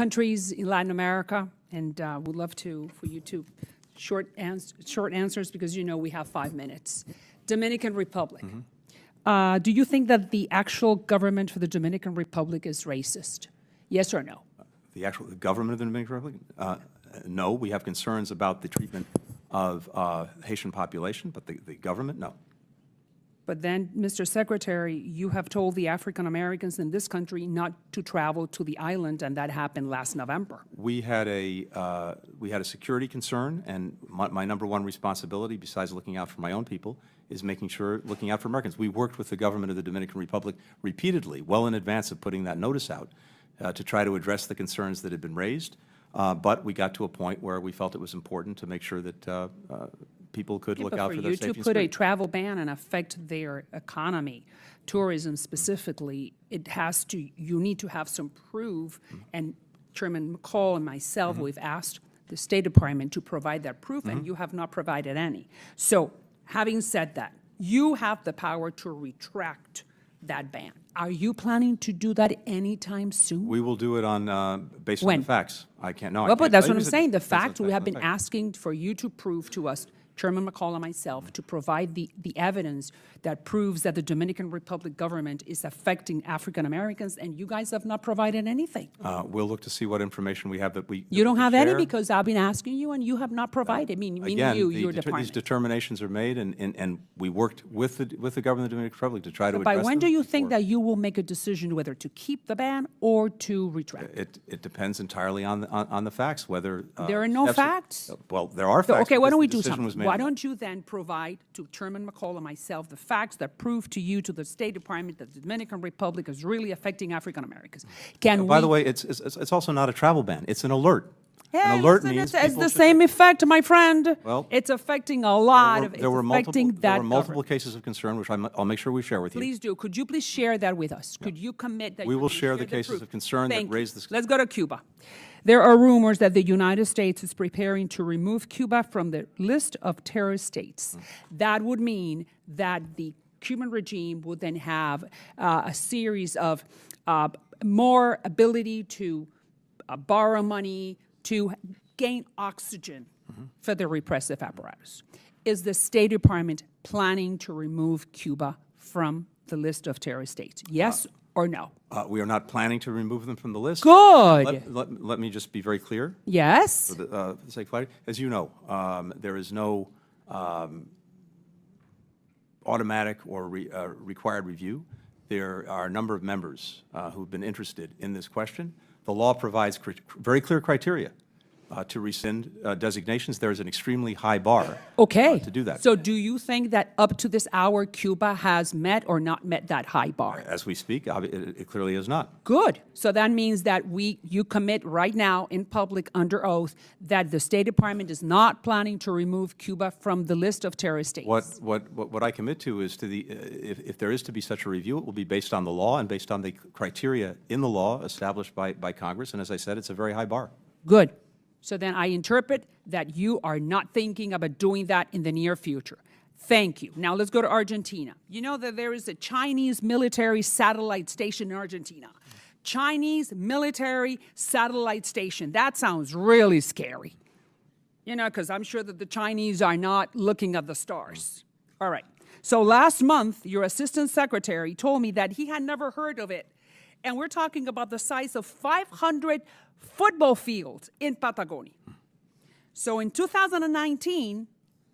countries in Latin America, and we'd love for you to short answers because you know we have 5 minutes. Dominican Republic. Do you think that the actual government for the Dominican Republic is racist? Yes or no? The actual government of the Dominican Republic? No, we have concerns about the treatment of Haitian population, but the government, no. But then, Mr. Secretary, you have told the African Americans in this country not to travel to the island, and that happened last November. We had a security concern, and my number one responsibility, besides looking out for my own people, is looking out for Americans. We worked with the government of the Dominican Republic repeatedly, well in advance of putting that notice out, to try to address the concerns that had been raised. But we got to a point where we felt it was important to make sure that people could look out for their safety and For you to put a security. travel ban and affect their economy, tourism specifically, you need to have some proof. And Chairman McCall and myself, we've asked the State Department to provide that proof, and you have not provided any. So, having said that, you have the power to retract that ban. Are you planning to do that anytime soon? We will do it on based When? on the facts. I can't know. Well, but that's what I'm saying. The fact we have been asking for you to prove to us, Chairman McCall and myself, to provide the evidence that proves that the Dominican Republic government is affecting African Americans, and you guys have not provided anything. We'll look to see what information we have that we You don't have share. any because I've been asking you, and you have not provided. Meaning Again, your these department. determinations are made, and we worked with the government of the Dominican Republic to try to By address when them do you think before. that you will make a decision whether to keep the ban or to retract? It depends entirely on the facts, whether There are no steps facts? Well, there are So, facts. okay, why because don't we the do decision something? was made Why on that. don't you then provide to Chairman McCall and myself the facts that prove to you, to the State Department, that the Dominican Republic is really affecting African Americans? By the way, it's also not a travel ban. It's an alert. Hey, An alert listen, means it's people the should- same effect, my friend. Well, it's affecting a lot of. There were affecting multiple, there that were multiple government. cases of concern, which I'll make sure we share with you. Please do. Could you please share that with us? Could you commit that We you're will gonna share the the cases proof? of concern that Thank you. raise this. Let's go to Cuba. There are rumors that the United States is preparing to remove Cuba from the list of terrorist states. That would mean that the Cuban regime would then have a series of more ability to borrow money, to gain oxygen for the repressive apparatus. Is the State Department planning to remove Cuba from the list of terrorist states? Yes or no? We are not planning to remove them from the list. Good. Let me just be very clear. Yes. For the sake of clarity. As you know, there is no automatic or required review. There are a number of members who've been interested in this question. The law provides very clear criteria to rescind designations. There is an extremely high bar to do that. So do you think that up to this hour, Cuba has met or not met that high bar? As we speak, it clearly is not. Good. So that means that you commit right now in public under oath that the State Department is not planning to remove Cuba from the list of terrorist states. What I commit to is if there is to be such a review, it will be based on the law and based on the criteria in the law established by Congress. And as I said, it's a very high bar. Good. So then I interpret that you are not thinking about doing that in the near future. Thank you. Now let's go to Argentina. You know that there is a Chinese military satellite station in Argentina. Chinese military satellite station. That sounds really scary. You know, because I'm sure that the Chinese are not looking at the stars. All right. So last month, your assistant secretary told me that he had never heard of it. And we're talking about the size of 500 football fields in Patagonia. So in 2019,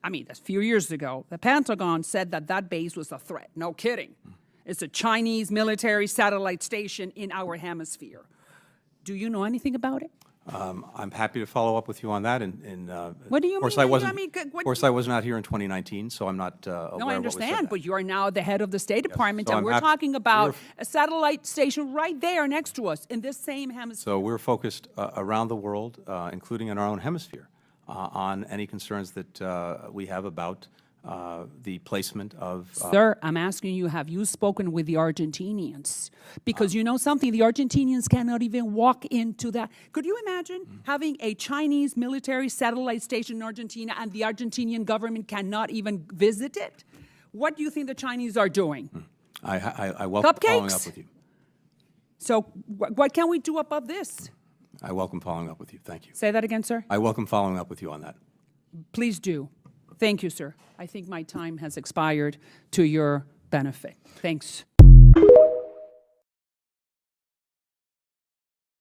I mean, that's a few years ago, the Pentagon said that that base was a threat. No kidding. It's a Chinese military satellite station in our hemisphere. Do you know anything about it? I'm happy to follow up with you on that. What do you of course, mean? Of course, I was not here in 2019, so I'm not aware of what was said. No, I understand, but you are now the head of the State Department, so and I'm we're happy- talking about a satellite station right there next to us in this same hemisphere. So we're focused around the world, including in our own hemisphere, on any concerns that we have about the placement of... Sir, I'm asking you, have you spoken with the Argentinians? Because you know something, the Argentinians cannot even walk into that. Could you imagine having a Chinese military satellite station in Argentina and the Argentinian government cannot even visit it? What do you think the Chinese are doing? I welcome following up Cupcakes? with you. So what can we do about this? I welcome following up with you. Thank you. Say that again, sir. I welcome following up with you on that. Please do. Thank you, sir. I think my time has expired to your benefit. Thanks.